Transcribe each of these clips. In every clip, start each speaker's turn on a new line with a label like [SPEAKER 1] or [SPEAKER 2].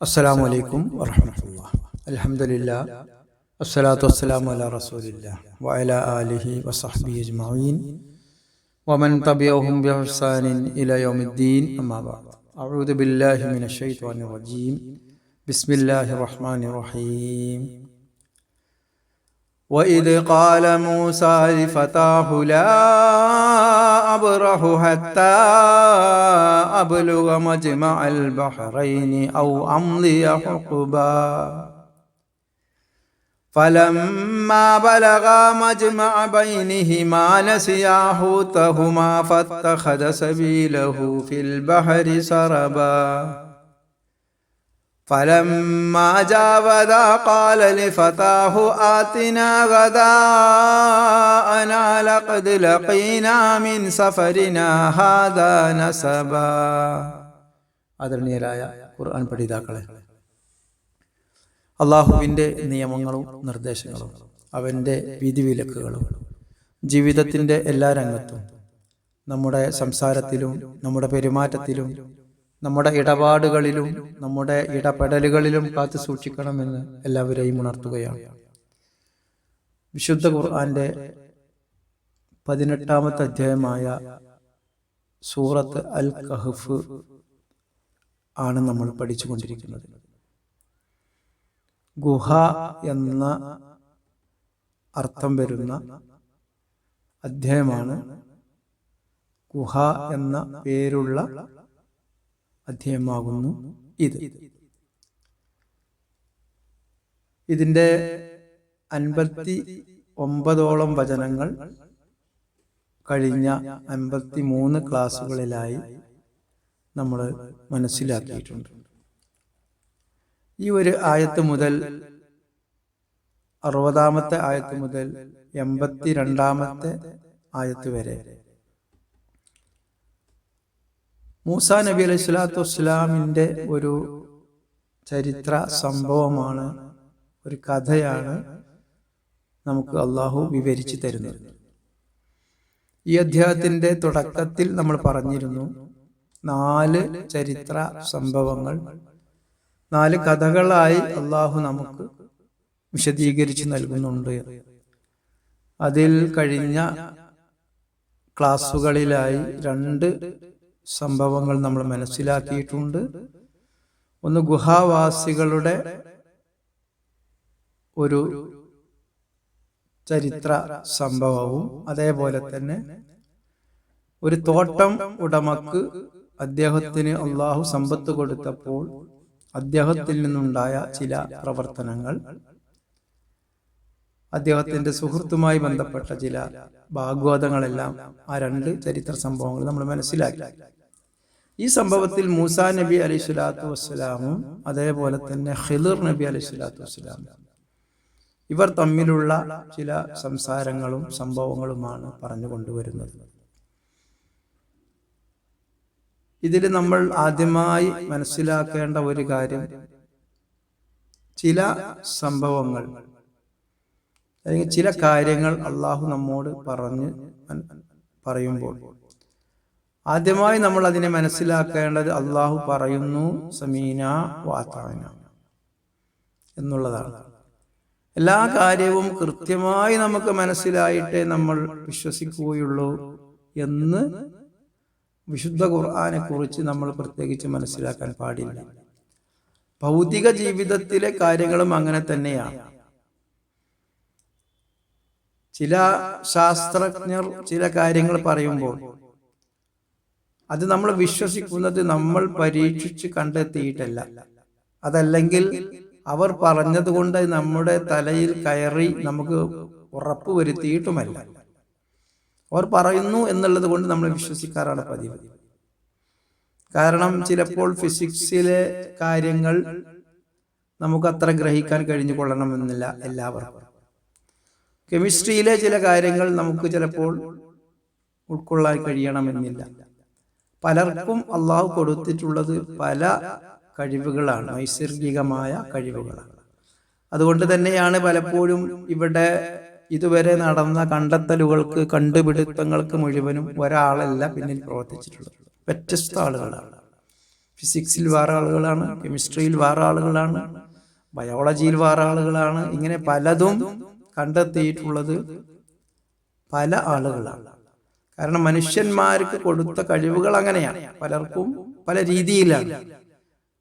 [SPEAKER 1] അസ്സലാമു അലൈക്കും വറഹ്മത്തുള്ളാഹി. അൽഹംദുലില്ലാഹ് വസ്സലാത്തു വസ്സലാമു അലാ റസൂലില്ലാഹ് വഅലാ ആലിഹി വസഹ്ബിഹി അജ്മഈൻ വമൻ തബിഅഹും ബിഇഹ്സാനിൻ ഇലാ യൗമിദ്ദീൻ. അമ്മാ ബഅദ്. അഊദു ബില്ലാഹി മിനശ് ശൈത്വാനിർ റജീം. ബിസ്മില്ലാഹിർ റഹ്മാനിർ റഹീം. وإذ قال موسى لفتاه لا أبرح حتى أبلغ مجمع البحرين أو أمضي حقبا فلما بلغا مجمع بينهما نسيا حوتهما فاتخذ سبيله في البحر سربا فلما جاوزا قال لفتاه آتنا غداءنا لقد لقينا من سفرنا هذا نسبا. ആദരണീയരായ ഖുർആൻ പഠിതാക്കളെ, അള്ളാഹുവിൻ്റെ നിയമങ്ങളും നിർദ്ദേശങ്ങളും അവൻ്റെ വിധിവിലക്കുകളും ജീവിതത്തിൻ്റെ എല്ലാ രംഗത്തും, നമ്മുടെ സംസാരത്തിലും നമ്മുടെ പെരുമാറ്റത്തിലും നമ്മുടെ ഇടപാടുകളിലും നമ്മുടെ ഇടപെടലുകളിലും കാത്തു സൂക്ഷിക്കണമെന്ന് എല്ലാവരെയും ഉണർത്തുകയാണ്. വിശുദ്ധ ഖുർആന്റെ 18-ാമത്തെ അധ്യായമായ സൂറത്ത് അൽ കഹ്ഫ് ആണ് നമ്മൾ പഠിച്ചുകൊണ്ടിരിക്കുന്നത്. ഗുഹ എന്ന അർത്ഥം വരുന്ന അധ്യായമാണ്. ഗുഹ എന്ന പേരുള്ള അധ്യായമാകുന്നു ഇത്. ഇതിൻ്റെ 59ഓളം വചനങ്ങൾ കഴിഞ്ഞ 53 ക്ലാസ്സുകളിലായി നമ്മൾ മനസ്സിലാക്കിയിട്ടുണ്ട്. ഈ ഒരു ആയത്ത് മുതൽ 60-ാമത്തെ ആയത്ത് മുതൽ 82-ാമത്തെ ആയത്ത് വരെ മൂസാ നബി അലൈഹി സ്വലാത്തു വസ്സലാമിൻ്റെ ഒരു ചരിത്ര സംഭവമാണ്, ഒരു കഥയാണ് നമുക്ക് അള്ളാഹു വിവരിച്ചു തരുന്നത്. ഈ അധ്യായത്തിൻ്റെ തുടക്കത്തിൽ നമ്മൾ പറഞ്ഞിരുന്നു, 4 ചരിത്ര സംഭവങ്ങൾ 4 കഥകളായി അള്ളാഹു നമുക്ക് വിശദീകരിച്ച് നൽകുന്നുണ്ട്. അതിൽ കഴിഞ്ഞ ക്ലാസ്സുകളിലായി 2 സംഭവങ്ങൾ നമ്മൾ മനസ്സിലാക്കിയിട്ടുണ്ട്. ഒന്ന് ഗുഹാവാസികളുടെ ഒരു ചരിത്ര സംഭവവും, അതേപോലെ തന്നെ ഒരു തോട്ടം ഉടമക്ക് അദ്ദേഹത്തിന് അള്ളാഹു സമ്പത്ത് കൊടുത്തപ്പോൾ അദ്ദേഹത്തിൽ നിന്നുണ്ടായ ചില പ്രവർത്തനങ്ങൾ, അദ്ദേഹത്തിന്റെ സുഹൃത്തുമായി ബന്ധപ്പെട്ട ചില ഭാഗവതങ്ങളെല്ലാം ആ 2 ചരിത്ര സംഭവങ്ങൾ നമ്മൾ മനസ്സിലാക്കി. ഈ സംഭവത്തിൽ മൂസാ നബി അലൈഹി സ്വലാത്തു വസ്സലാമും അതേപോലെ തന്നെ ഖിളിർ നബി അലൈഹി സ്വലാത്തു വസ്സലാമും ഇവർ തമ്മിലുള്ള ചില സംസാരങ്ങളും സംഭവങ്ങളുമാണ് പറഞ്ഞു കൊണ്ടുവരുന്നത്. ഇതിൽ നമ്മൾ ആദ്യമായി മനസ്സിലാക്കേണ്ട ഒരു കാര്യം, ചില സംഭവങ്ങൾ അല്ലെങ്കിൽ ചില കാര്യങ്ങൾ അള്ളാഹു നമ്മോട് പറയുമ്പോൾ ആദ്യമായി നമ്മൾ അതിനെ മനസ്സിലാക്കേണ്ടത് അള്ളാഹു പറയുന്നു സമീന വാതഅന എന്നുള്ളതാണ്. എല്ലാ കാര്യവും കൃത്യമായി നമുക്ക് മനസ്സിലായിട്ടേ നമ്മൾ വിശ്വസിക്കുകയുള്ളൂ എന്ന് വിശുദ്ധ ഖുർആനെ കുറിച്ച് നമ്മൾ പ്രത്യേകിച്ച് മനസ്സിലാക്കാൻ പാടില്ല. ഭൗതിക ജീവിതത്തിലെ കാര്യങ്ങളും അങ്ങനെ തന്നെയാണ്. ചില ശാസ്ത്രജ്ഞർ ചില കാര്യങ്ങൾ പറയുമ്പോൾ അത് നമ്മൾ വിശ്വസിക്കുന്നത് നമ്മൾ പരീക്ഷിച്ച് കണ്ടെത്തിയിട്ടല്ല, അതല്ലെങ്കിൽ അവർ പറഞ്ഞതുകൊണ്ട് നമ്മുടെ തലയിൽ കയറി നമുക്ക് ഉറപ്പ് വരുത്തിയിട്ടുമല്ല. അവർ പറയുന്നു എന്നുള്ളത് കൊണ്ട് നമ്മൾ വിശ്വസിക്കാറാണ് പതിവ്. കാരണം ചിലപ്പോൾ ഫിസിക്സിലെ കാര്യങ്ങൾ നമുക്ക് അത്ര ഗ്രഹിക്കാൻ കഴിഞ്ഞു കൊള്ളണമെന്നില്ല എല്ലാവർക്കും. കെമിസ്ട്രിയിലെ ചില കാര്യങ്ങൾ നമുക്ക് ചിലപ്പോൾ ഉൾക്കൊള്ളാൻ കഴിയണമെന്നില്ല. പലർക്കും അള്ളാഹു കൊടുത്തിട്ടുള്ളത് പല കഴിവുകളാണ്, നൈസർഗികമായ കഴിവുകളാണ്. അതുകൊണ്ട് തന്നെയാണ് പലപ്പോഴും ഇവിടെ ഇതുവരെ നടന്ന കണ്ടെത്തലുകൾക്ക്, കണ്ടുപിടുത്തങ്ങൾക്ക് മുഴുവനും ഒരാളല്ല പിന്നിൽ പ്രവർത്തിച്ചിട്ടുള്ളത്, വ്യത്യസ്ത ആളുകളാണ്. ഫിസിക്സിൽ വേറെ ആളുകളാണ്, കെമിസ്ട്രിയിൽ വേറെ ആളുകളാണ്, ബയോളജിയിൽ വേറെ ആളുകളാണ്. ഇങ്ങനെ പലതും കണ്ടെത്തിയിട്ടുള്ളത് പല ആളുകളാണ്. കാരണം മനുഷ്യന്മാർക്ക് കൊടുത്ത കഴിവുകൾ അങ്ങനെയാണ്, പലർക്കും പല രീതിയിലാണ്.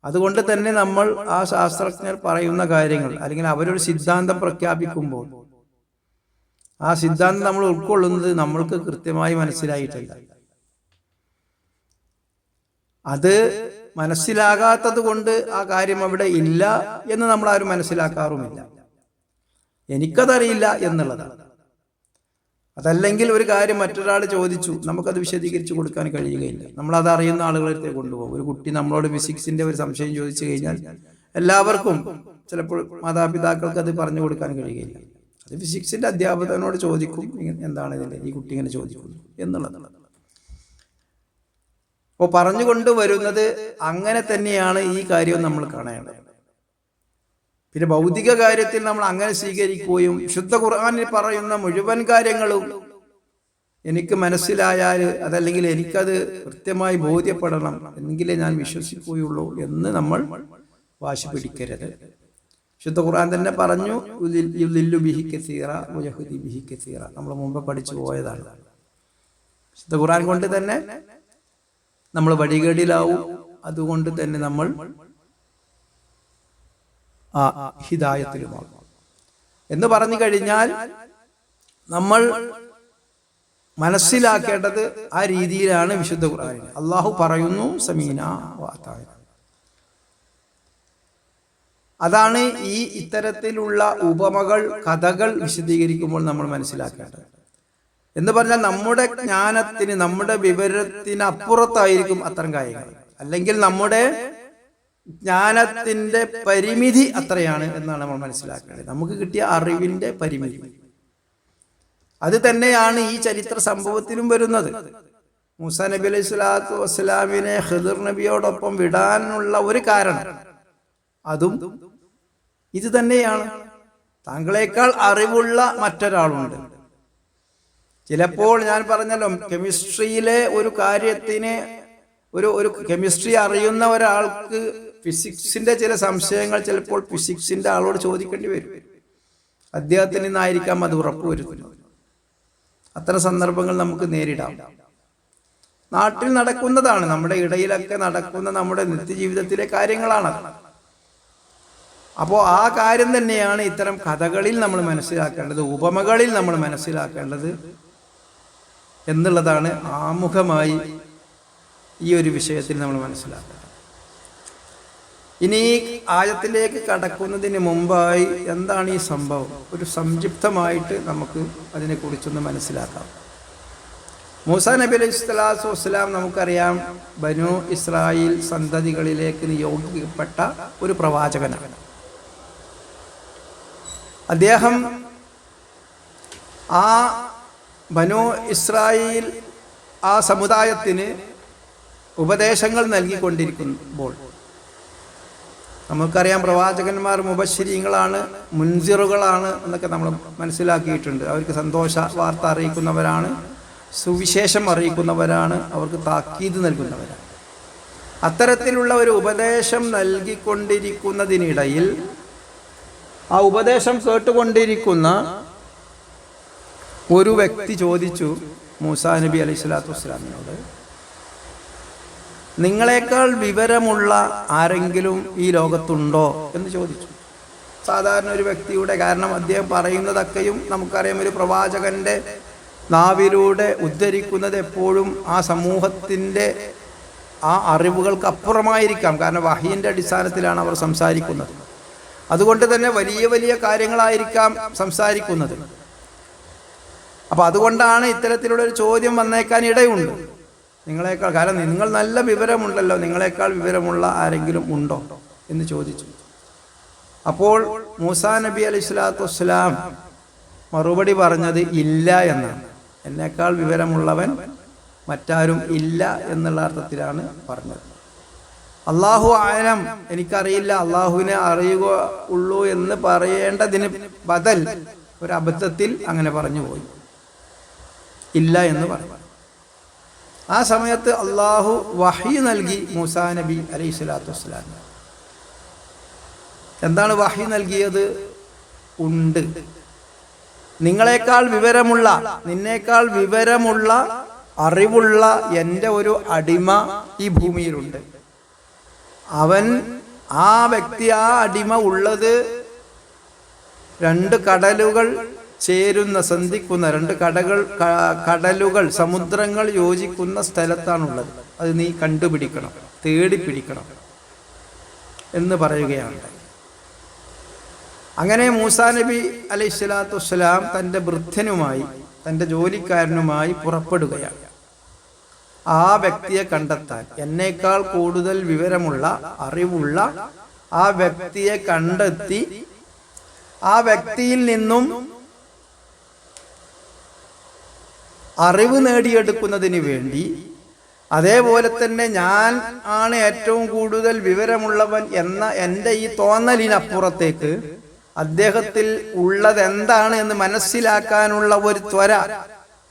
[SPEAKER 1] അതുകൊണ്ട് തന്നെ നമ്മൾ ആ ശാസ്ത്രജ്ഞർ പറയുന്ന കാര്യങ്ങൾ അല്ലെങ്കിൽ അവരൊരു സിദ്ധാന്തം പ്രഖ്യാപിക്കുമ്പോൾ ആ സിദ്ധാന്തം നമ്മൾ ഉൾക്കൊള്ളുന്നത് നമ്മൾക്ക് കൃത്യമായി മനസ്സിലായിട്ടില്ല. അത് മനസ്സിലാകാത്തത് കൊണ്ട് ആ കാര്യം അവിടെ ഇല്ല എന്ന് നമ്മൾ ആരും മനസ്സിലാക്കാറുമില്ല. എനിക്കതറിയില്ല എന്നുള്ളതാണ്. അതല്ലെങ്കിൽ ഒരു കാര്യം മറ്റൊരാൾ ചോദിച്ചു, നമുക്കത് വിശദീകരിച്ചു കൊടുക്കാൻ കഴിയുകയില്ല. നമ്മളത് അറിയുന്ന ആളുകളെ കൊണ്ടുപോകും. ഒരു കുട്ടി നമ്മളോട് ഫിസിക്സിന്റെ ഒരു സംശയം ചോദിച്ചു കഴിഞ്ഞാൽ എല്ലാവർക്കും ചിലപ്പോൾ മാതാപിതാക്കൾക്ക് അത് പറഞ്ഞു കൊടുക്കാൻ കഴിയുകയില്ല. അത് ഫിസിക്സിന്റെ അധ്യാപകനോട് ചോദിക്കും, എന്താണ് ഇതിന്റെ ഈ കുട്ടി ഇങ്ങനെ ചോദിക്കുന്നു എന്നുള്ളതാണ്. അപ്പോൾ പറഞ്ഞുകൊണ്ട് വരുന്നത് അങ്ങനെ തന്നെയാണ് ഈ കാര്യവും നമ്മൾ കാണേണ്ടത്. പിന്നെ ഭൗതിക കാര്യത്തിൽ നമ്മൾ അങ്ങനെ സ്വീകരിക്കുകയും ശുദ്ധ ഖുർആനിൽ പറയുന്ന മുഴുവൻ കാര്യങ്ങളും എനിക്ക് മനസ്സിലായാൽ അതല്ലെങ്കിൽ എനിക്കത് കൃത്യമായി ബോധ്യപ്പെടണം എങ്കിലേ ഞാൻ വിശ്വസിക്കുകയുള്ളൂ എന്ന് നമ്മൾ വാശി പിടിക്കരുത്. ശുദ്ധ ഖുർആൻ തന്നെ പറഞ്ഞു, നമ്മൾ മുമ്പ് പഠിച്ചു പോയതാണ്. ശുദ്ധ ഖുർആൻ കൊണ്ട് തന്നെ നമ്മൾ വഴികേടിലാവും. അതുകൊണ്ട് തന്നെ നമ്മൾ ഹിദായത്തിലുമാകും എന്ന് പറഞ്ഞു കഴിഞ്ഞാൽ നമ്മൾ മനസ്സിലാക്കേണ്ടത് ആ രീതിയിലാണ്. വിശുദ്ധ ഖുർആനിൽ അള്ളാഹു പറയുന്നു സമീന വഅതാഅന. അതാണ് ഈ ഇത്തരത്തിലുള്ള ഉപമകൾ, കഥകൾ വിശദീകരിക്കുമ്പോൾ നമ്മൾ മനസ്സിലാക്കേണ്ടത്. എന്ന് പറഞ്ഞാൽ നമ്മുടെ ജ്ഞാനത്തിന്, നമ്മുടെ വിവരത്തിന് അപ്പുറത്തായിരിക്കും അത്തരം കാര്യങ്ങൾ. അല്ലെങ്കിൽ നമ്മുടെ ജ്ഞാനത്തിന്റെ പരിമിതി അത്രയാണ് എന്നാണ് നമ്മൾ മനസ്സിലാക്കേണ്ടത്. നമുക്ക് കിട്ടിയ അറിവിന്റെ പരിമിതി അത് തന്നെയാണ് ഈ ചരിത്ര സംഭവത്തിലും വരുന്നത്. മൂസാ നബി അലൈഹി സ്വലാത്തു വസ്സലാമിനെ ഖിദിർ നബിയോടൊപ്പം വിടാനുള്ള ഒരു കാരണം അതും ഇത് തന്നെയാണ്. താങ്കളെക്കാൾ അറിവുള്ള മറ്റൊരാളുണ്ട്. ചിലപ്പോൾ ഞാൻ പറഞ്ഞല്ലോ, കെമിസ്ട്രിയിലെ ഒരു കാര്യത്തിന് ഒരു കെമിസ്ട്രി അറിയുന്ന ഒരാൾക്ക് ഫിസിക്സിന്റെ ചില സംശയങ്ങൾ ചിലപ്പോൾ ഫിസിക്സിന്റെ ആളോട് ചോദിക്കേണ്ടി വരും. അദ്ദേഹത്തിന് നിന്നായിരിക്കാം അത് ഉറപ്പുവരുത്തുന്നത്. അത്തരം സന്ദർഭങ്ങൾ നമുക്ക് നേരിടാം. നാട്ടിൽ നടക്കുന്നതാണ്, നമ്മുടെ ഇടയിലൊക്കെ നടക്കുന്ന നമ്മുടെ നിത്യജീവിതത്തിലെ കാര്യങ്ങളാണ്. അപ്പോൾ ആ കാര്യം തന്നെയാണ് ഇത്തരം കഥകളിൽ നമ്മൾ മനസ്സിലാക്കേണ്ടത്, ഉപമകളിൽ നമ്മൾ മനസ്സിലാക്കേണ്ടത് എന്നുള്ളതാണ് ആമുഖമായി ഈ ഒരു വിഷയത്തിൽ നമ്മൾ മനസ്സിലാക്കുക. ഇനി ഈ ആയത്തിലേക്ക് കടക്കുന്നതിന് മുമ്പായി എന്താണ് ഈ സംഭവം ഒരു സംക്ഷിപ്തമായിട്ട് നമുക്ക് അതിനെക്കുറിച്ചൊന്ന് മനസ്സിലാക്കാം. മൂസാ നബി അലൈഹി സ്വലാത്തു വസ്സലാം നമുക്കറിയാം, ബനു ഇസ്രായേൽ സന്തതികളിലേക്ക് നിയോഗിക്കപ്പെട്ട ഒരു പ്രവാചകനാണ്. അദ്ദേഹം ആ ബനു ഇസ്രായേൽ ആ സമുദായത്തിന് ഉപദേശങ്ങൾ നൽകിക്കൊണ്ടിരിക്കുമ്പോൾ നമുക്കറിയാം, പ്രവാചകന്മാർ മുബശ്ശിരീങ്ങളാണ്, മുൻസിറുകളാണ് എന്നൊക്കെ നമ്മൾ മനസ്സിലാക്കിയിട്ടുണ്ട്. അവർക്ക് സന്തോഷ വാർത്ത അറിയിക്കുന്നവരാണ്, സുവിശേഷം അറിയിക്കുന്നവരാണ്, അവർക്ക് താക്കീത് നൽകുന്നവരാണ്. അത്തരത്തിലുള്ള ഒരു ഉപദേശം നൽകിക്കൊണ്ടിരിക്കുന്നതിനിടയിൽ ആ ഉപദേശം കേട്ടുകൊണ്ടിരിക്കുന്ന ഒരു വ്യക്തി ചോദിച്ചു മൂസാ നബി അലൈഹി സ്വലാത്തു വസ്സലാമിനോട്, നിങ്ങളെക്കാൾ വിവരമുള്ള ആരെങ്കിലും ഈ ലോകത്തുണ്ടോ എന്ന് ചോദിച്ചു. സാധാരണ ഒരു വ്യക്തിയുടെ, കാരണം അദ്ദേഹം പറയുന്നതൊക്കെയും നമുക്കറിയാം, ഒരു പ്രവാചകന്റെ നാവിലൂടെ ഉദ്ധരിക്കുന്നത് എപ്പോഴും ആ സമൂഹത്തിൻ്റെ ആ അറിവുകൾക്ക് അപ്പുറമായിരിക്കാം. കാരണം വഹീൻ്റെ അടിസ്ഥാനത്തിലാണ് അവർ സംസാരിക്കുന്നത്. അതുകൊണ്ട് തന്നെ വലിയ വലിയ കാര്യങ്ങളായിരിക്കാം സംസാരിക്കുന്നത്. അപ്പം അതുകൊണ്ടാണ് ഇത്തരത്തിലുള്ള ഒരു ചോദ്യം വന്നേക്കാൻ ഇടയുണ്ട്. നിങ്ങളെക്കാൾ, കാരണം നിങ്ങൾ നല്ല വിവരമുണ്ടല്ലോ, നിങ്ങളെക്കാൾ വിവരമുള്ള ആരെങ്കിലും ഉണ്ടോ എന്ന് ചോദിച്ചു. അപ്പോൾ മൂസാ നബി അലൈഹി സ്വലാത്തു വസ്സലാം മറുപടി പറഞ്ഞത് ഇല്ല എന്നാണ്. എന്നേക്കാൾ വിവരമുള്ളവൻ മറ്റാരും ഇല്ല എന്നുള്ള അർത്ഥത്തിലാണ് പറഞ്ഞത്. അള്ളാഹു ആലം, എനിക്കറിയില്ല, അള്ളാഹുവിനെ അറിയുക ഉള്ളൂ എന്ന് പറയേണ്ടതിന് ബദൽ ഒരു അബദ്ധത്തിൽ അങ്ങനെ പറഞ്ഞു പോയി, ഇല്ല എന്ന് പറഞ്ഞു. ആ സമയത്ത് അള്ളാഹു വഹി നൽകി മൂസാ നബി അലൈഹി സ്വലാത്തു വസ്സലാം. എന്താണ് വഹി നൽകിയത്? ഉണ്ട്, നിന്നേക്കാൾ വിവരമുള്ള അറിവുള്ള എൻ്റെ ഒരു അടിമ ഈ ഭൂമിയിലുണ്ട്. ആ വ്യക്തി, ആ അടിമ ഉള്ളത് രണ്ട് കടലുകൾ ചേരുന്ന, സന്ധിക്കുന്ന കടലുകൾ, സമുദ്രങ്ങൾ യോജിക്കുന്ന സ്ഥലത്താണുള്ളത്. അത് നീ കണ്ടുപിടിക്കണം, തേടിപ്പിടിക്കണം എന്ന് പറയുകയാണ്. അങ്ങനെ മൂസാ നബി അലൈഹി സ്വലാത്തു വസ്സലാം തൻ്റെ ഭൃത്യനുമായി, തൻ്റെ ജോലിക്കാരനുമായി പുറപ്പെടുകയാണ്. ആ വ്യക്തിയെ കണ്ടെത്താൻ, എന്നേക്കാൾ കൂടുതൽ വിവരമുള്ള, അറിവുള്ള ആ വ്യക്തിയെ കണ്ടെത്തി ആ വ്യക്തിയിൽ നിന്നും അറിവ് നേടിയെടുക്കുന്നതിന് വേണ്ടി, അതേപോലെ തന്നെ ഞാൻ ആണ് ഏറ്റവും കൂടുതൽ വിവരമുള്ളവൻ എന്ന എൻ്റെ ഈ തോന്നലിനപ്പുറത്തേക്ക് അദ്ദേഹത്തിൽ ഉള്ളത് എന്താണ് എന്ന് മനസ്സിലാക്കാനുള്ള ഒരു ത്വര,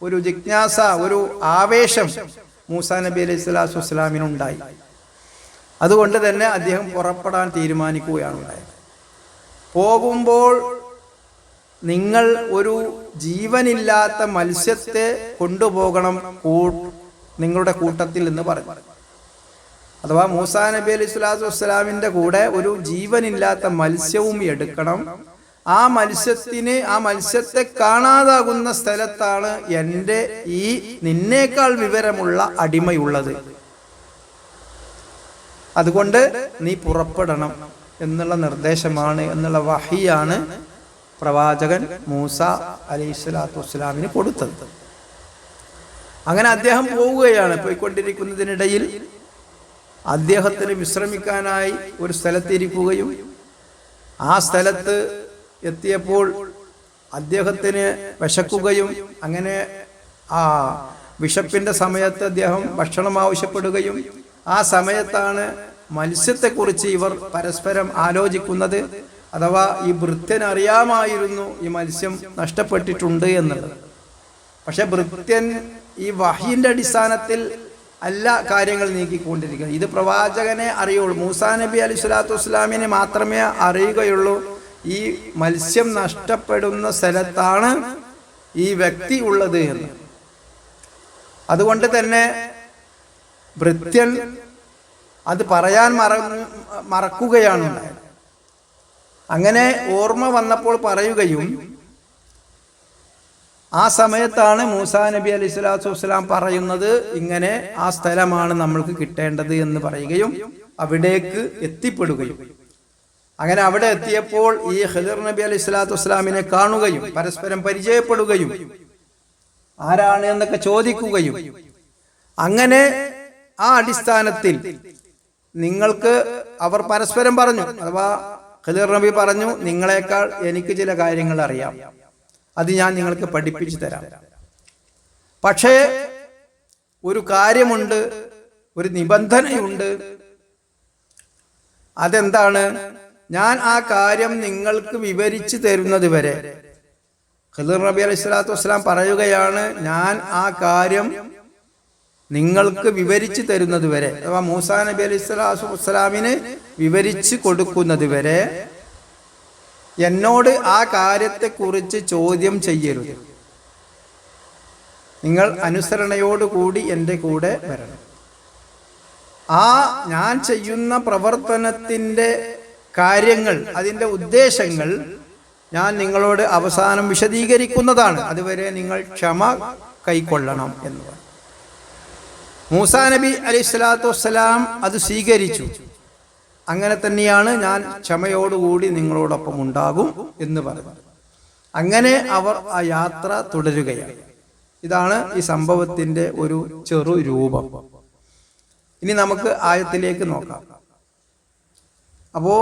[SPEAKER 1] ഒരു ജിജ്ഞാസ, ഒരു ആവേശം മൂസാ നബി അലൈഹി സ്വലാത്തു വസ്സലാമിനുണ്ടായി. അതുകൊണ്ട് തന്നെ അദ്ദേഹം പുറപ്പെടാൻ തീരുമാനിക്കുകയാണ് ഉണ്ടായത്. പോകുമ്പോൾ നിങ്ങൾ ഒരു ജീവനില്ലാത്ത മത്സ്യത്തെ കൊണ്ടുപോകണം നിങ്ങളുടെ കൂട്ടത്തിൽ എന്ന് പറഞ്ഞു. അഥവാ മൂസാ നബി അലൈഹി സ്വലാത്തു വസ്സലാമിൻ്റെ കൂടെ ഒരു ജീവനില്ലാത്ത മത്സ്യവും എടുക്കണം. ആ മത്സ്യത്തെ കാണാതാകുന്ന സ്ഥലത്താണ് എൻ്റെ ഈ നിന്നേക്കാൾ വിവരമുള്ള അടിമയുള്ളത്. അതുകൊണ്ട് നീ പുറപ്പെടണം എന്നുള്ള നിർദ്ദേശമാണ്, എന്നുള്ള വഹിയാണ് പ്രവാചകൻ മൂസ അലൈഹി സ്വലാത്തു വസ്സലാമിന് കൊടുത്തത്. അങ്ങനെ അദ്ദേഹം പോവുകയാണ്. പോയിക്കൊണ്ടിരിക്കുന്നതിനിടയിൽ അദ്ദേഹത്തിന് വിശ്രമിക്കാനായി ഒരു സ്ഥലത്തിരിക്കുകയും ആ സ്ഥലത്ത് എത്തിയപ്പോൾ അദ്ദേഹത്തിന് വിശക്കുകയും, അങ്ങനെ ആ വിശപ്പിൻ്റെ സമയത്ത് അദ്ദേഹം ഭക്ഷണം ആവശ്യപ്പെടുകയും, ആ സമയത്താണ് മത്സ്യത്തെക്കുറിച്ച് ഇവർ പരസ്പരം ആലോചിക്കുന്നത്. അഥവാ ഈ ഭൃത്യൻ അറിയാമായിരുന്നു ഈ മത്സ്യം നഷ്ടപ്പെട്ടിട്ടുണ്ട് എന്നുള്ളത്. പക്ഷെ ഭൃത്യൻ ഈ വഹീൻ്റെ അടിസ്ഥാനത്തിൽ അല്ല കാര്യങ്ങൾ നീക്കിക്കൊണ്ടിരിക്കുന്നത്. ഇത് പ്രവാചകനെ അറിയുള്ളൂ, മൂസാ നബി അലൈഹി സ്വലാത്തു വസ്സലാമിനെ മാത്രമേ അറിയുകയുള്ളൂ ഈ മത്സ്യം നഷ്ടപ്പെടുന്ന സ്ഥലത്താണ് ഈ വ്യക്തി ഉള്ളത് എന്ന്. അതുകൊണ്ട് തന്നെ ഭൃത്യൻ അത് പറയാൻ മറക്കുകയാണ് ഉണ്ടായത്. അങ്ങനെ ഓർമ്മ വന്നപ്പോൾ പറയുകയും, ആ സമയത്താണ് മൂസാ നബി അലൈഹി സ്വലാത്തു വസ്സലാം പറയുന്നത്, ഇങ്ങനെ ആ സ്ഥലമാണ് നമ്മൾക്ക് കിട്ടേണ്ടത് എന്ന് പറയുകയും അവിടേക്ക് എത്തിപ്പെടുകയും, അങ്ങനെ അവിടെ എത്തിയപ്പോൾ ഈ ഖിദർ നബി അലൈഹി സ്വലാത്തു വസ്സലാമിനെ കാണുകയും പരസ്പരം പരിചയപ്പെടുകയും ആരാണ് എന്നൊക്കെ ചോദിക്കുകയും, അങ്ങനെ ആ അടിസ്ഥാനത്തിൽ നിങ്ങൾക്ക് അവർ പരസ്പരം പറഞ്ഞു, അഥവാ ഖിദർ നബി പറഞ്ഞു, നിങ്ങളെക്കാൾ എനിക്ക് ചില കാര്യങ്ങൾ അറിയാം, അത് ഞാൻ നിങ്ങൾക്ക് പഠിപ്പിച്ചു തരാം. പക്ഷേ ഒരു കാര്യമുണ്ട്, ഒരു നിബന്ധനയുണ്ട്. അതെന്താണ്? ഞാൻ ആ കാര്യം നിങ്ങൾക്ക് വിവരിച്ചു തരുന്നത് വരെ, ഖിദർ നബി അലൈഹി സ്വലാത്തു വസ്സലാം പറയുകയാണ്, ഞാൻ ആ കാര്യം നിങ്ങൾക്ക് വിവരിച്ചു തരുന്നത് വരെ, അഥവാ മൂസാ നബി അലൈഹി സ്വലാത്തു വസ്സലാമിന് വിവരിച്ചു കൊടുക്കുന്നത് വരെ എന്നോട് ആ കാര്യത്തെക്കുറിച്ച് ചോദ്യം ചെയ്യരുത്. നിങ്ങൾ അനുസരണയോടുകൂടി എൻ്റെ കൂടെ വരണം. ആ ഞാൻ ചെയ്യുന്ന പ്രവർത്തനത്തിൻ്റെ കാര്യങ്ങൾ, അതിൻ്റെ ഉദ്ദേശങ്ങൾ ഞാൻ നിങ്ങളോട് അവസാനം വിശദീകരിക്കുന്നതാണ്. അതുവരെ നിങ്ങൾ ക്ഷമ കൈക്കൊള്ളണം എന്ന് പറഞ്ഞു. മൂസാ നബി അലൈഹി സ്വലാത്തു വസ്സലാം അത് സ്വീകരിച്ചു. അങ്ങനെ തന്നെയാണ്, ഞാൻ ക്ഷമയോടുകൂടി നിങ്ങളോടൊപ്പം ഉണ്ടാകും എന്ന് പറഞ്ഞു. അങ്ങനെ അവർ ആ യാത്ര തുടരുകയാണ്. ഇതാണ് ഈ സംഭവത്തിൻ്റെ ഒരു ചെറു രൂപം. ഇനി നമുക്ക് ആയത്തിലേക്ക് നോക്കാം. അപ്പോ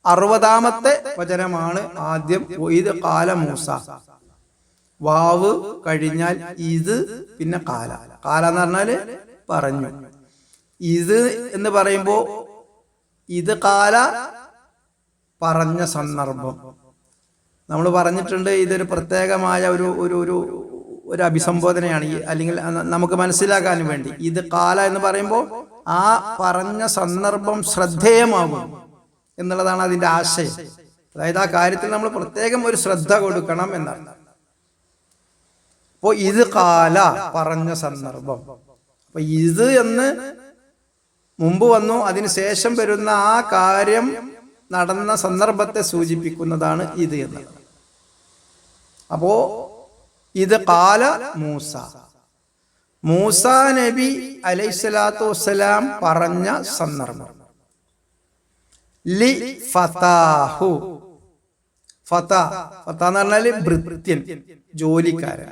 [SPEAKER 1] 60-ാമത്തെ വചനമാണ് ആദ്യം. ഇത് കാല മൂസ, വാവ് കഴിഞ്ഞാൽ ഇത്, പിന്നെ കാല. കാല എന്ന് പറഞ്ഞാല് പറഞ്ഞു. ഇത് എന്ന് പറയുമ്പോ ഇത് കാല പറഞ്ഞ സന്ദർഭം നമ്മൾ പറഞ്ഞിട്ടുണ്ട്. ഇതൊരു പ്രത്യേകമായ ഒരു അഭിസംബോധനയാണ് അല്ലെങ്കിൽ നമുക്ക് മനസ്സിലാക്കാൻ വേണ്ടി. ഇത് കാല എന്ന് പറയുമ്പോൾ ആ പറഞ്ഞ സന്ദർഭം ശ്രദ്ധേയമാകും എന്നുള്ളതാണ് അതിന്റെ ആശയം. അതായത് ആ കാര്യത്തിൽ നമ്മൾ പ്രത്യേകം ഒരു ശ്രദ്ധ കൊടുക്കണം എന്നാണ്. അപ്പോ ഇത് കാല പറഞ്ഞ സന്ദർഭം. അപ്പൊ ഇത് എന്ന് മുമ്പ് വന്നു, അതിന് ശേഷം വരുന്ന ആ കാര്യം നടന്ന സന്ദർഭത്തെ സൂചിപ്പിക്കുന്നതാണ് ഇത് എന്നത്. അപ്പോ ഇത് കാല മൂസ, മൂസ നബി അലൈഹിസ്സലാത്തു വസ്സലാം പറഞ്ഞ സന്ദർഭം. ലി ഫതാഹു, ഫതാ ഫതാ എന്ന് പറഞ്ഞാല് ഭൃത്യൻ, ജോലിക്കാരൻ.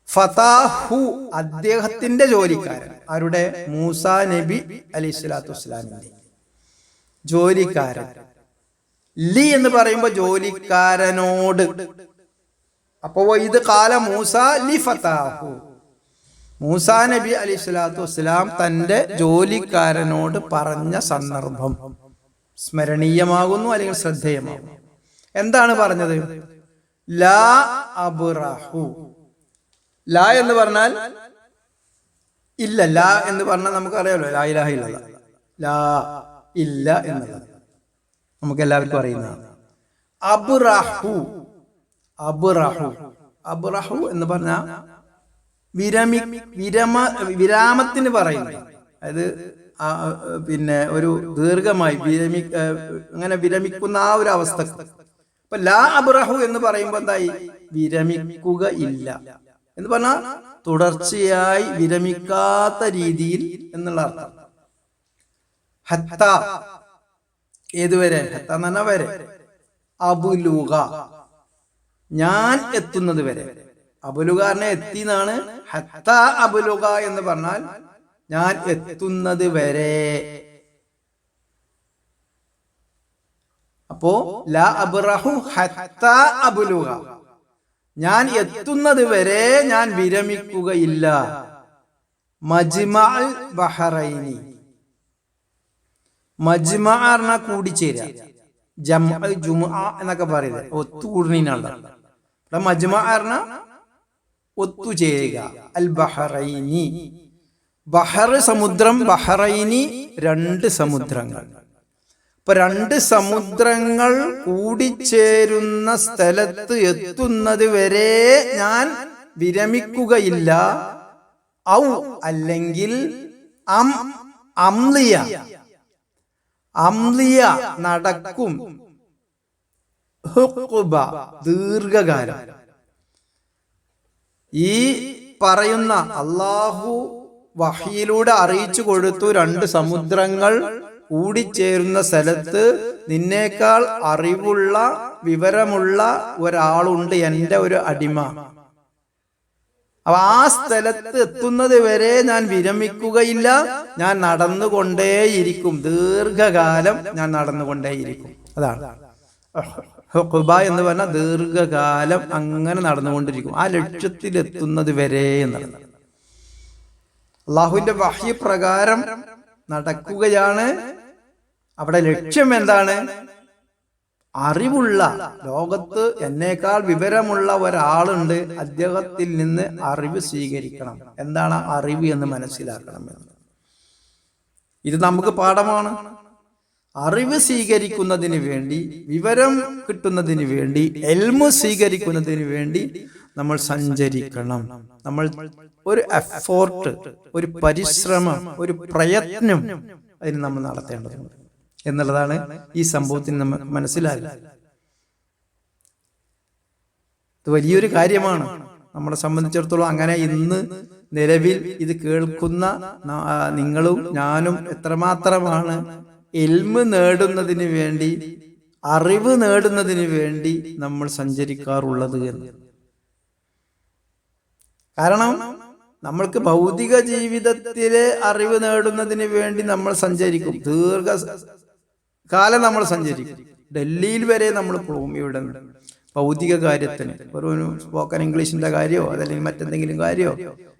[SPEAKER 1] ഫതാഹു അദ്ദേഹത്തിന്റെ ജോലിക്കാരൻ. ആരുടെ? മൂസ നബി അലൈഹിസ്സലാത്തു വസ്സലാമിന്റെ ജോലിക്കാരൻ. ലി എന്ന് പറയുമ്പോ ജോലിക്കാരനോട്. അപ്പോ ഇത് കാല മൂസ ലി ഫതാഹു, മൂസ നബി അലൈഹിസ്സലാത്തു വസ്സലാം തന്റെ ജോലിക്കാരനോട് പറഞ്ഞ സന്ദർഭം സ്മരണീയമാകുന്നു, അല്ലെങ്കിൽ ശ്രദ്ധേയമാകുന്നു. എന്താണ് പറഞ്ഞത്? ലാ അബ്റഹു. ലാ എന്ന് പറഞ്ഞാൽ ഇല്ല. ലാ എന്ന് പറഞ്ഞാൽ നമുക്കറിയാലോ, ലാ ഇലാഹ ഇല്ലല്ലാഹ്, ലാ ഇല്ല എന്നുള്ളത് നമുക്ക് എല്ലാവർക്കും അറിയുന്നതാണ്. അബ്റഹു, അബ്റഹു, അബ്റഹു എന്ന് പറഞ്ഞാൽ വിരാമത്തിന് പറയുന്നത്. അതായത് പിന്നെ ഒരു ദീർഘമായി അങ്ങനെ വിരമിക്കുന്ന ആ ഒരു അവസ്ഥ. അപ്പൊ ലാ അബ്റഹു എന്ന് പറയുമ്പോ എന്തായി? വിരമിക്കുക ഇല്ല എന്ന് പറഞ്ഞാൽ തുടർച്ചയായി വിരമിക്കാത്ത രീതിയിൽ എന്നുള്ള അർത്ഥം. ഹത്ത ഏതുവരെ? ഹത്ത എന്ന് പറഞ്ഞാൽ വരെ. അബുലുക ഞാൻ എത്തുന്നത് വരെ. അബുലുകാരനെ എത്തി എന്നാണ്. ഹത്ത അബുലുക എന്ന് പറഞ്ഞാൽ ഞാൻ എത്തുന്നത് വരെ. അപ്പോ ലാ അബ്റഹു ഹത്ത അബുലുക, ഞാൻ എത്തുന്നത് വരെ ഞാൻ വിരമിക്കുകയില്ല. മജ്മഅൽ ബഹറൈനി, മജ്മഅ പറഞ്ഞാൽ കൂടിച്ചേരുക, ജംഅ ജുമുഅ എന്നൊക്കെ പറയുന്നത് ഒത്തുകൂടുന്നതിനാണ്. മജ്മഅ പറഞ്ഞാൽ ഒത്തുചേരുക. അൽ ബഹറൈനി, ബഹർ സമുദ്രം, ബഹറൈനി രണ്ട് സമുദ്രങ്ങൾ. ഇപ്പൊ രണ്ട് സമുദ്രങ്ങൾ കൂടിച്ചേരുന്ന സ്ഥലത്ത് എത്തുന്നത് വരെ ഞാൻ വിരമിക്കുകയില്ല. ഔ അല്ലെങ്കിൽ അംലിയ, അംലിയ നടക്കും. ഹുഖ്ബ ദീർഘകാലം. ഈ പറയുന്ന അള്ളാഹു വഹയിലൂടെ അറിയിച്ചു കൊടുത്തു, രണ്ട് സമുദ്രങ്ങൾ കൂടിച്ചേരുന്ന സ്ഥലത്ത് നിന്നേക്കാൾ അറിവുള്ള വിവരമുള്ള ഒരാളുണ്ട്, എൻ്റെ ഒരു അടിമ. അപ്പൊ ആ സ്ഥലത്ത് എത്തുന്നത് വരെ ഞാൻ വിരമിക്കുകയില്ല, ഞാൻ നടന്നുകൊണ്ടേയിരിക്കും, ദീർഘകാലം ഞാൻ നടന്നുകൊണ്ടേയിരിക്കും. അതാണ് ഹുഖ്ബ എന്ന് പറഞ്ഞാൽ ദീർഘകാലം അങ്ങനെ നടന്നുകൊണ്ടിരിക്കും, ആ ലക്ഷ്യത്തിലെത്തുന്നത് വരെ എന്നാണ്. അള്ളാഹുവിന്റെ വഹ്യ് പ്രകാരം നടക്കുകയാണ്. അവിടെ ലക്ഷ്യം എന്താണ്? അറിവുള്ള, ലോകത്ത് എന്നേക്കാൾ വിവരമുള്ള ഒരാളുണ്ട്, അദ്ദേഹത്തിൽ നിന്ന് അറിവ് സ്വീകരിക്കണം. എന്താണ് അറിവ് എന്ന് മനസ്സിലാക്കണം എന്ന്. ഇത് നമുക്ക് പാഠമാണ്. അറിവ് സ്വീകരിക്കുന്നതിന് വേണ്ടി, വിവരം കിട്ടുന്നതിന് വേണ്ടി, എൽമു സ്വീകരിക്കുന്നതിന് വേണ്ടി നമ്മൾ സഞ്ചരിക്കണം. നമ്മൾ ഒരു എഫോർട്ട്, ഒരു പരിശ്രമം, ഒരു പ്രയത്നം അതിന് നമ്മൾ നടത്തേണ്ടതുണ്ട് എന്നുള്ളതാണ് ഈ സംഭവത്തിന് നമുക്ക് മനസ്സിലാകുക. ഇത് വലിയൊരു കാര്യമാണ് നമ്മളെ സംബന്ധിച്ചിടത്തോളം. അങ്ങനെ ഇന്ന് നിലവിൽ ഇത് കേൾക്കുന്ന നിങ്ങളും ഞാനും എത്രമാത്രമാണ് ഇൽമ് നേടുന്നതിന് വേണ്ടി, അറിവ് നേടുന്നതിന് വേണ്ടി നമ്മൾ സഞ്ചരിക്കാറുള്ളത് എന്ന്. കാരണം നമ്മൾക്ക് ഭൗതിക ജീവിതത്തിലെ അറിവ് നേടുന്നതിന് വേണ്ടി നമ്മൾ സഞ്ചരിക്കും, ദീർഘകാലം നമ്മൾ സഞ്ചരിക്കും. ഡൽഹിയിൽ വരെ നമ്മൾ പോകും. ഇവിടെ ഭൗതിക കാര്യത്തിന്, ഒരു സ്പോക്കൺ ഇംഗ്ലീഷിന്റെ കാര്യമോ അതല്ലെങ്കിൽ മറ്റെന്തെങ്കിലും കാര്യമോ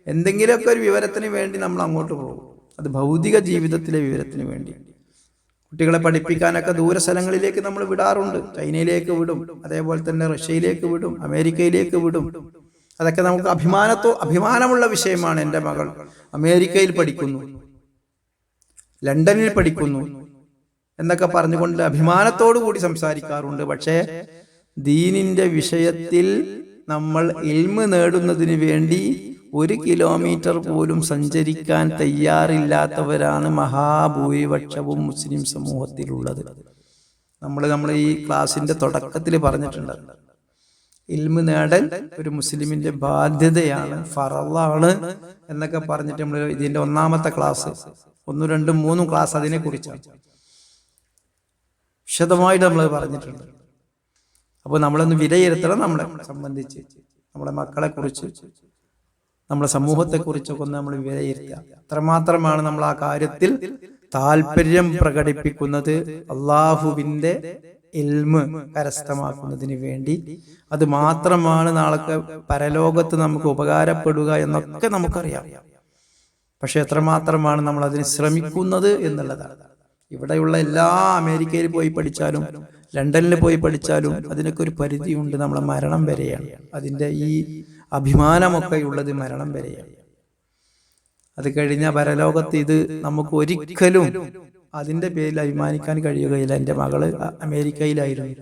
[SPEAKER 1] എന്തെങ്കിലുമൊക്കെ ഒരു വിവരത്തിന് വേണ്ടി നമ്മൾ അങ്ങോട്ട് പോകും. അത് ഭൗതിക ജീവിതത്തിലെ വിവരത്തിന് വേണ്ടി. കുട്ടികളെ പഠിപ്പിക്കാനൊക്കെ ദൂര സ്ഥലങ്ങളിലേക്ക് നമ്മൾ വിടാറുണ്ട്. ചൈനയിലേക്ക് വിടും, അതേപോലെ തന്നെ റഷ്യയിലേക്ക് വിടും, അമേരിക്കയിലേക്ക് വിടും. അതൊക്കെ നമുക്ക് അഭിമാനമുള്ള വിഷയമാണ്. എൻ്റെ മകൾ അമേരിക്കയിൽ പഠിക്കുന്നു, ലണ്ടനിൽ പഠിക്കുന്നു എന്നൊക്കെ പറഞ്ഞുകൊണ്ട് അഭിമാനത്തോടു കൂടി സംസാരിക്കാറുണ്ട്. പക്ഷേ ദീനിന്റെ വിഷയത്തിൽ നമ്മൾ ഇൽമ് നേടുന്നതിന് വേണ്ടി 1 കിലോമീറ്റർ പോലും സഞ്ചരിക്കാൻ തയ്യാറില്ലാത്തവരാണ് മഹാഭൂരിപക്ഷവും മുസ്ലിം സമൂഹത്തിലുള്ളത്. നമ്മൾ ഈ ക്ലാസിന്റെ തുടക്കത്തിൽ പറഞ്ഞിട്ടുണ്ട്, ഇൽമ് നേടൽ ഒരു മുസ്ലിമിന്റെ ബാധ്യതയാണ്, ഫറളാണ് എന്നൊക്കെ പറഞ്ഞിട്ട് നമ്മൾ ഇതിന്റെ 1-ാമത്തെ ക്ലാസ് 1, 2, 3 ക്ലാസ് അതിനെ കുറിച്ചാണ് വിശദമായിട്ട് നമ്മൾ പറഞ്ഞിട്ടുണ്ട്. അപ്പോൾ നമ്മളൊന്ന് വിലയിരുത്തണം, നമ്മളെ സംബന്ധിച്ച്, നമ്മുടെ മക്കളെ കുറിച്ച്, നമ്മുടെ സമൂഹത്തെ കുറിച്ചൊക്കെ ഒന്ന് നമ്മൾ വിലയിരുത്തുക. അത്രമാത്രമാണ് നമ്മൾ ആ കാര്യത്തിൽ താല്പര്യം പ്രകടിപ്പിക്കുന്നത്, അള്ളാഹുവിന്റെ ഇൽമ് കരസ്ഥമാക്കുന്നതിന് വേണ്ടി. അത് മാത്രമാണ് നാളെ പരലോകത്ത് നമുക്ക് ഉപകാരപ്പെടുക എന്നൊക്കെ നമുക്കറിയാം. പക്ഷെ എത്രമാത്രമാണ് നമ്മൾ അതിന് ശ്രമിക്കുന്നത് എന്നുള്ളതാണ്. ഇവിടെയുള്ള എല്ലാ അമേരിക്കയിൽ പോയി പഠിച്ചാലും ലണ്ടനിൽ പോയി പഠിച്ചാലും അതിനൊക്കെ ഒരു പരിധിയുണ്ട്. നമ്മളെ മരണം വരെയാണ് അതിൻ്റെ ഈ അഭിമാനമൊക്കെ ഉള്ളത്, മരണം വരെയാണ്. അത് കഴിഞ്ഞ പരലോകത്ത് ഇത് നമുക്ക് ഒരിക്കലും അതിൻ്റെ പേരിൽ അഭിമാനിക്കാൻ കഴിയുകയില്ല. എൻ്റെ മകള് അമേരിക്കയിലായിരുന്നു,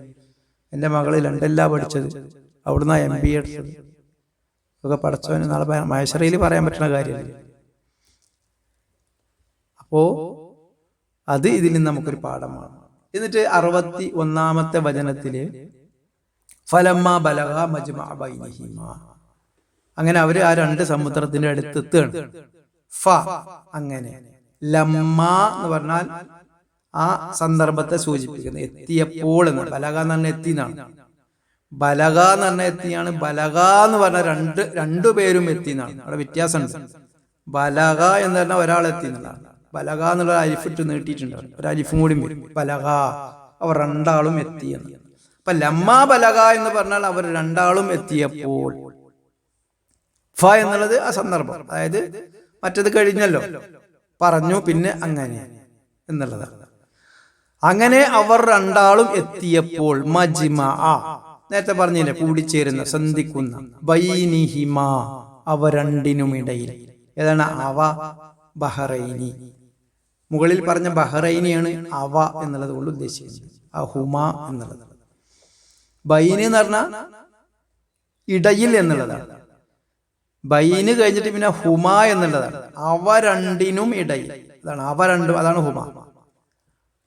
[SPEAKER 1] എൻ്റെ മകള് ലണ്ടനിലാണ് പഠിച്ചത്, അവിടുന്ന് MBA എടുത്തത് ഒക്കെ പഠിച്ചവന് നാളെ മഹേശ്വരയിൽ പറയാൻ പറ്റുന്ന കാര്യമില്ല. അപ്പോ അത് ഇതിൽ നിന്ന് നമുക്കൊരു പാഠമാണ്. എന്നിട്ട് 61-ാമത്തെ വചനത്തില് ഫലമ്മ ബലഗ മജ്മഅ ബൈനഹിമാ, അങ്ങനെ അവര് ആ 2 സമുദ്രത്തിന്റെ അടുത്ത് എത്തുകയാണ്. അങ്ങനെ ലമ്മ എന്ന് പറഞ്ഞാൽ ആ സന്ദർഭത്തെ സൂചിപ്പിക്കുന്നത്, എത്തിയപ്പോൾ എന്ന്. ബലഗ എന്ന് പറഞ്ഞാൽ എത്തി എന്നാണ്. ബലഗ എന്ന് പറഞ്ഞാൽ എത്തിയാണ്. ബലഗ എന്ന് പറഞ്ഞാൽ രണ്ടുപേരും എത്തി എന്നാണ്. അവിടെ വ്യത്യാസമുണ്ട്. ബലഗ എന്ന് പറഞ്ഞാൽ ഒരാൾ എത്തി എന്നുള്ളതാണ്. ബലഗ എന്നുള്ള അലിഫിട്ട് നീട്ടിയിട്ടുണ്ട്, ഒരു അലിഫും കൂടി വരും. ബലഗ, അവർ 2 ആളും എത്തിയെന്ന്. അപ്പൊ ലമ്മ ബലഗ എന്ന് പറഞ്ഞാൽ അവർ 2 ആളും എത്തിയപ്പോൾ. എന്നുള്ളത് ആ സന്ദർഭം, അതായത് മറ്റത് കഴിഞ്ഞല്ലോ, പറഞ്ഞു, പിന്നെ അങ്ങനെ എന്നുള്ളതാണ്. അങ്ങനെ അവർ 2 ആളും എത്തിയപ്പോൾ മജ്മഅ, നേരത്തെ പറഞ്ഞില്ലേ, കൂടിച്ചേരുന്ന, സന്ധിക്കുന്ന, ബൈനിഹിമ, അവ രണ്ടിനുമിടയിൽ. ഏതാണ് അവ? ബഹറൈനി. മുകളിൽ പറഞ്ഞ ബഹറൈനിയാണ് അവ എന്നുള്ളത് കൊണ്ട് ഉദ്ദേശിക്കുന്നത്, ഹുമ എന്നുള്ളത്. ബൈന് എന്ന് പറഞ്ഞാൽ ഇടയിൽ എന്നുള്ളതാണ്. ബൈന് കഴിഞ്ഞിട്ട് പിന്നെ ഹുമ എന്നുള്ളതാണ്, അവ രണ്ടിനും ഇടയിൽ. അതാണ് അവ രണ്ടും, അതാണ് ഹുമ.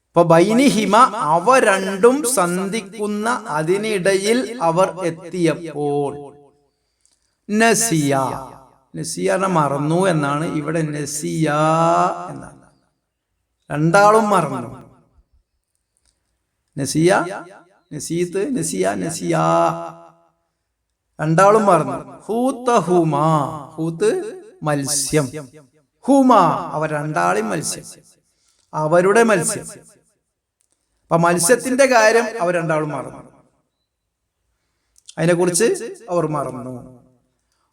[SPEAKER 1] അപ്പൊ ബൈനി ഹിമ, അവ രണ്ടും സന്ധിക്കുന്ന അതിനിടയിൽ അവർ എത്തിയപ്പോൾ. നസിയ, നസിയ മറന്നു എന്നാണ്, ഇവിടെ നസിയ എന്നാണ്. 2 ആളും മറന്നു. നസിയ, നസീത്ത്, നസിയ, നസിയ, 2 ആളും മറന്നു. ഹൂത്തഹുമ, ഹൂത്ത് മത്സ്യം, ഹുമ അവർ 2 ആളും മത്സ്യം, അവരുടെ മത്സ്യം. അപ്പൊ മത്സ്യത്തിന്റെ കാര്യം അവർ 2 ആളും മറന്നു, അതിനെക്കുറിച്ച് അവർ മറന്നു.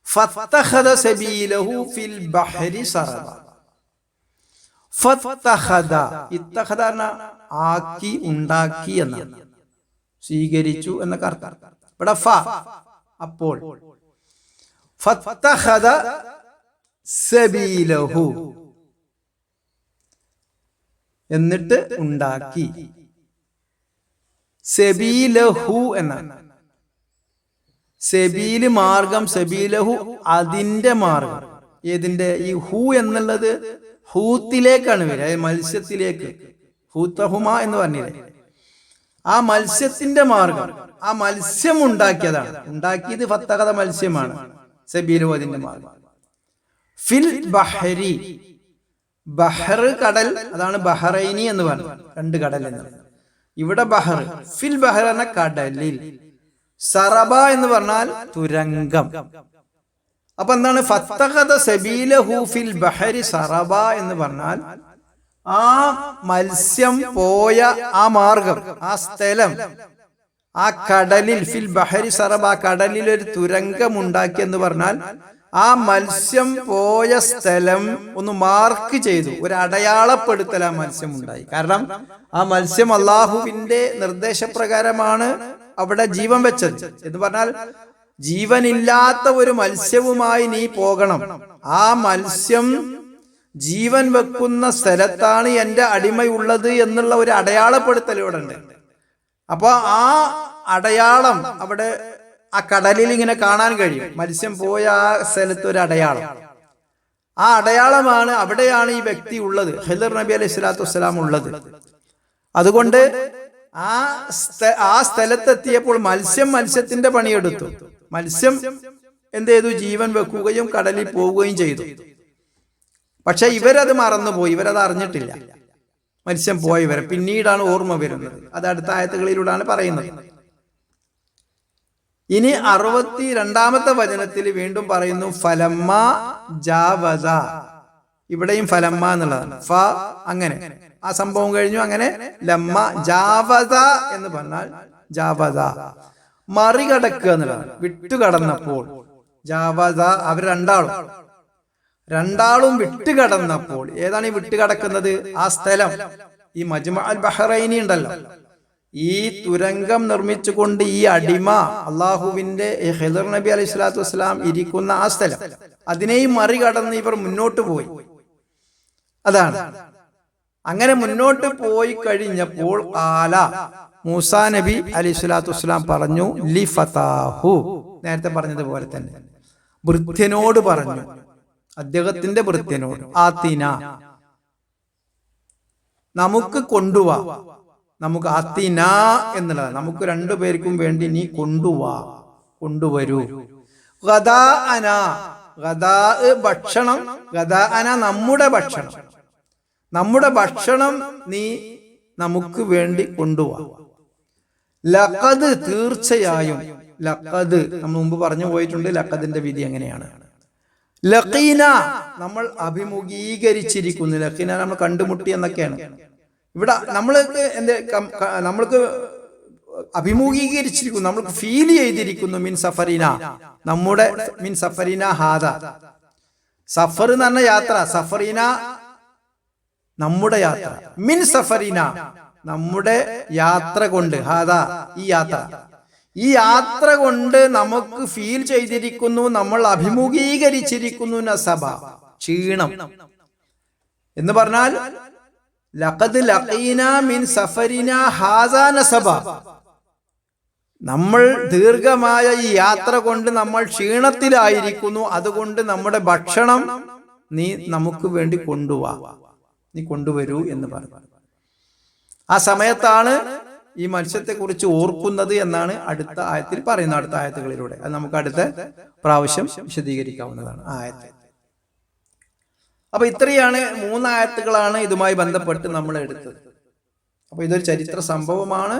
[SPEAKER 1] ഫത്തഖദ സബീലഹു ഫിൽ ബഹരി സറബ. ഫത്തഖദ, ഇത്തഖദ ആക്കി, ഉണ്ടാക്കി എന്നാണ്, സ്വീകരിച്ചു എന്നൊക്കെ അർത്ഥം. ഇവിടെ അപ്പോൾ. ഫത്തഖദ സബീലഹു, എന്നിട്ട് ഉണ്ടാക്കി. സബീലഹു എന്നാണ്. സബീല് മാർഗം, സബീലഹു അതിന്റെ മാർഗം. ഏതിന്റെ? ഈ ഹു എന്നുള്ളത് ഹൂത്തിലേക്കാണ് വരിക, മത്സ്യത്തിലേക്ക്. ഹൂത്തഹുമ എന്ന് പറഞ്ഞില്ലേ, ആ മത്സ്യത്തിന്റെ മാർഗം, ആ മത്സ്യം ഉണ്ടാക്കിയതാണ്. ഉണ്ടാക്കിയത് ഫത്തഖദ മത്സ്യമാണ്, സബീലഹു അതിന്റെ മാർഗം. ഫിൽ ബഹരി, ബഹർ കടൽ, അതാണ് ബഹറൈനി എന്ന് പറഞ്ഞത്, 2 കടൽ എന്നത്. ഇവിടെ ബഹർ, ഫിൽ ബഹർ എന്ന കടലിൽ. സറബ എന്ന് പറഞ്ഞാൽ തുരങ്കം. അപ്പൊ എന്താണ്? ഫത്തഖദ സബീലഹു ഫിൽ ബഹരി സറബ എന്ന് പറഞ്ഞാൽ ആ മത്സ്യം പോയ ആ മാർഗം, ആ സ്ഥലം, ആ കടലിൽ, ഫിൽ ബഹരി സറബ, കടലിൽ ഒരു തുരങ്കം ഉണ്ടാക്കി എന്ന് പറഞ്ഞാൽ ആ മത്സ്യം പോയ സ്ഥലം ഒന്ന് മാർക്ക് ചെയ്തു, ഒരു അടയാളപ്പെടുത്തൽ ആ മത്സ്യം ഉണ്ടായി. കാരണം ആ മത്സ്യം അള്ളാഹുവിന്റെ നിർദ്ദേശപ്രകാരമാണ് അവിടെ ജീവൻ വെച്ചത് എന്ന് പറഞ്ഞാൽ ജീവനില്ലാത്ത ഒരു മത്സ്യവുമായി നീ പോകണം. ആ മത്സ്യം ജീവൻ വെക്കുന്ന സ്ഥലത്താണ് എൻ്റെ അടിമയുള്ളത് എന്നുള്ള ഒരു അടയാളപ്പെടുത്തൽ ഇവിടെ ഉണ്ട്. അപ്പൊ ആ അടയാളം അവിടെ ആ കടലിൽ ഇങ്ങനെ കാണാൻ കഴിയും. മത്സ്യം പോയ ആ സ്ഥലത്ത് ഒരു അടയാളം, ആ അടയാളമാണ്, അവിടെയാണ് ഈ വ്യക്തി ഉള്ളത്, ഖിദർ നബി അലൈഹി സ്വലാത്തു വസ്സലാം ഉള്ളത്. അതുകൊണ്ട് ആ സ്ഥലത്തെത്തിയപ്പോൾ മത്സ്യത്തിന്റെ പണിയെടുത്തു. മത്സ്യം എന്ത് ചെയ്തു? ജീവൻ വെക്കുകയും കടലിൽ പോവുകയും ചെയ്തു. പക്ഷെ ഇവരത് മറന്നുപോയി, ഇവരത് അറിഞ്ഞിട്ടില്ല. മത്സ്യം പോയവരെ പിന്നീടാണ് ഓർമ്മ വരുന്നത്. അത് അടുത്ത ആയത്തുകളിലൂടെയാണ് പറയുന്നത്. ഇനി 62-ാമത്തെ വചനത്തിൽ വീണ്ടും പറയുന്നു ഫലമ്മ ജാവസ. ഇവിടെയും ഫലമ്മ എന്നുള്ളതാണ്. ഫ അങ്ങനെ ആ സംഭവം കഴിഞ്ഞു. അങ്ങനെ ലമ്മ ജാവസ എന്ന് പറഞ്ഞാൽ ജാവസ മറികടക്കുക എന്നുള്ളതാണ്. വിട്ടുകടന്നപ്പോൾ ജാവസ അവർ രണ്ടാളും വിട്ടുകടന്നപ്പോൾ. ഏതാണ് ഈ വിട്ടുകടക്കുന്നത്? ആ സ്ഥലം, ഈ മജ്മഅ അൽ ബഹ്റൈനി ഉണ്ടല്ലോ, ഈ തുരങ്കം നിർമ്മിച്ചുകൊണ്ട് ഈ അടിമ അള്ളാഹുവിന്റെ ഖിദർ നബി അലൈഹി സ്വലാത്തു വസ്സലാം ഇരിക്കുന്ന ആ സ്ഥലം, അതിനെയും മറികടന്ന് ഇവർ മുന്നോട്ട് പോയി. അതാണ്. അങ്ങനെ മുന്നോട്ട് പോയി കഴിഞ്ഞപ്പോൾ ആല മൂസാ നബി അലൈഹി സ്വലാത്തു വസ്സലാം പറഞ്ഞു ലി ഫതാഹു, നേരത്തെ പറഞ്ഞതുപോലെ തന്നെ ഭൃത്യനോട് പറഞ്ഞു, അദ്ദേഹത്തിന്റെ ഭൃത്യനോട്, ആത്തിന നമുക്ക് കൊണ്ടുവാ, നമുക്ക് ആത്തിന എന്നുള്ളത് നമുക്ക് രണ്ടുപേർക്കും വേണ്ടി നീ കൊണ്ടുവരൂ. ഗദാഅന, ഗദാ ഭക്ഷണം, ഗദാഅന നമ്മുടെ ഭക്ഷണം നീ നമുക്ക് വേണ്ടി കൊണ്ടുവാ. ലഖദ് തീർച്ചയായും, ലഖദ് നമ്മൾ മുമ്പ് പറഞ്ഞു പോയിട്ടുണ്ട്. ലഖദിന്റെ വിധി എങ്ങനെയാണ്? ലഖീന നമ്മൾ അഭിമുഖീകരിച്ചിരിക്കുന്നു. ലഖീന നമ്മൾ കണ്ടുമുട്ടി എന്നൊക്കെയാണ്. ഇവിടെ നമ്മൾക്ക് അഭിമുഖീകരിച്ചിരിക്കുന്നു, നമ്മൾക്ക് ഫീൽ ചെയ്തിരിക്കുന്നു. മിൻ സഫറിന, നമ്മുടെ മിൻ സഫറിന ഹാദ, സഫർ എന്ന് പറഞ്ഞ യാത്ര, സഫറിന നമ്മുടെ യാത്ര, മിൻ സഫറിന നമ്മുടെ യാത്ര കൊണ്ട്, ഹാദ ഈ യാത്ര കൊണ്ട് നമുക്ക് ഫീൽ ചെയ്തിരിക്കുന്നു, നമ്മൾ അഭിമുഖീകരിച്ചിരിക്കുന്നു നസബ, ക്ഷീണം എന്ന് പറഞ്ഞാൽ ലഖദ് ലഖീന മിൻ സഫരിന ഹാദാ നസബ, നമ്മൾ ദീർഘമായ ഈ യാത്ര കൊണ്ട് നമ്മൾ ക്ഷീണത്തിലായിരിക്കുന്നു. അതുകൊണ്ട് നമ്മുടെ ഭക്ഷണം നീ നമുക്ക് വേണ്ടി നീ കൊണ്ടുവരൂ എന്ന് പറഞ്ഞു. ആ സമയത്താണ് ഈ മത്സ്യത്തെ കുറിച്ച് ഓർക്കുന്നത് എന്നാണ് അടുത്ത ആയത്തിൽ പറയുന്നത്. അടുത്ത ആയത്തുകളിലൂടെ അത് നമുക്ക് അടുത്ത പ്രാവശ്യം വിശദീകരിക്കാവുന്നതാണ് ആയത്ത്. അപ്പൊ ഇത്രയാണ് 3 ആയത്തുകളാണ് ഇതുമായി ബന്ധപ്പെട്ട് നമ്മൾ എടുത്തത്. അപ്പൊ ഇതൊരു ചരിത്ര സംഭവമാണ്,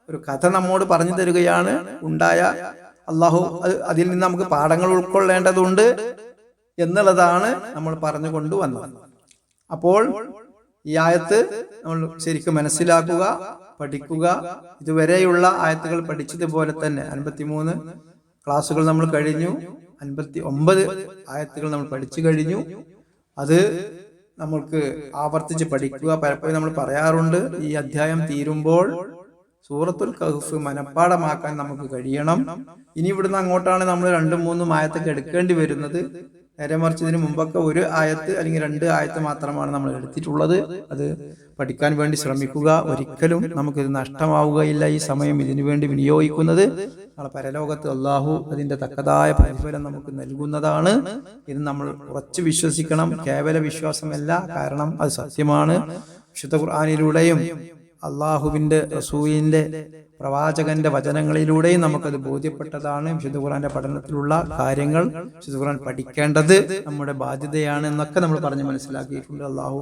[SPEAKER 1] ഒരു കഥ നമ്മോട് പറഞ്ഞു തരികയാണ്. ഉണ്ടായ അള്ളാഹു അതിൽ നിന്ന് നമുക്ക് പാഠങ്ങൾ ഉൾക്കൊള്ളേണ്ടതുണ്ട് എന്നുള്ളതാണ് നമ്മൾ പറഞ്ഞുകൊണ്ട് വന്നത്. അപ്പോൾ ഈ ആയത്ത് നമ്മൾ ശരിക്കും മനസ്സിലാക്കുക, പഠിക്കുക. ഇതുവരെയുള്ള ആയത്തുകൾ പഠിച്ചതുപോലെ തന്നെ 53 ക്ലാസ്സുകൾ നമ്മൾ കഴിഞ്ഞു, 59 ആയത്തുകൾ നമ്മൾ പഠിച്ചു കഴിഞ്ഞു. അത് നമ്മൾക്ക് ആവർത്തിച്ച് പഠിക്കുക. പലപ്പോഴും നമ്മൾ പറയാറുണ്ട്, ഈ അധ്യായം തീരുമ്പോൾ സൂറത്തുൽ കഹ്ഫ് മനപ്പാഠമാക്കാൻ നമുക്ക് കഴിയണം. ഇനി ഇവിടുന്ന് അങ്ങോട്ടാണ് നമ്മൾ 2-3 ആയത്തൊക്കെ എടുക്കേണ്ടി വരുന്നത്. നേരെ മറിച്ച് ഇതിന് മുമ്പൊക്കെ 1 ആയത്ത് അല്ലെങ്കിൽ 2 ആയത്ത് മാത്രമാണ് നമ്മൾ എടുത്തിട്ടുള്ളത്. അത് പഠിക്കാൻ വേണ്ടി ശ്രമിക്കുക. ഒരിക്കലും നമുക്കിത് നഷ്ടമാവുകയില്ല. ഈ സമയം ഇതിനു വേണ്ടി വിനിയോഗിക്കുന്നത് നാളെ പരലോകത്ത് അള്ളാഹു അതിന്റെ തക്കതായ പ്രതിഫലം നമുക്ക് നൽകുന്നതാണ്. ഇത് നമ്മൾ ഉറച്ചു വിശ്വസിക്കണം. കേവല വിശ്വാസമല്ല, കാരണം അത് സത്യമാണ്. വിശുദ്ധ ഖുർആനിലൂടെയും അള്ളാഹുവിന്റെ റസൂലിന്റെ പ്രവാചകന്റെ വചനങ്ങളിലൂടെയും നമുക്കത് ബോധ്യപ്പെട്ടതാണ്. വിശുദ്ധ ഖുർആന്റെ പഠനത്തിലുള്ള കാര്യങ്ങൾ വിശുദ്ധ ഖുർആൻ പഠിക്കേണ്ടത് നമ്മുടെ ബാധ്യതയാണ് എന്നൊക്കെ നമ്മൾ പറഞ്ഞ് മനസ്സിലാക്കിയിട്ടുണ്ട്. അള്ളാഹു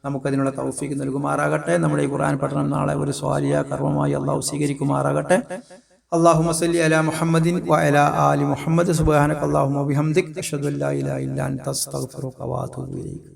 [SPEAKER 1] നമുക്കതിനുള്ള തൗഫീഖ് നൽകുമാറാകട്ടെ. നമ്മുടെ ഈ ഖുർആൻ പഠനം നാളെ ഒരു സ്വാലിയ കർമ്മമായി അള്ളാഹു സ്വീകരിക്കുമാറാകട്ടെ. അല്ലാഹുമ്മ സല്ലി അലാ മുഹമ്മദിൻ വഅലാ ആലി മുഹമ്മദ്. സുബ്ഹാനക അല്ലാഹുമ്മ വബിഹംദിക അഷ്ഹദു അല്ലാ ഇലാഹ ഇല്ലാ അൻത അസ്തഗ്ഫിറുക വഅതൂബു ഇലൈക്.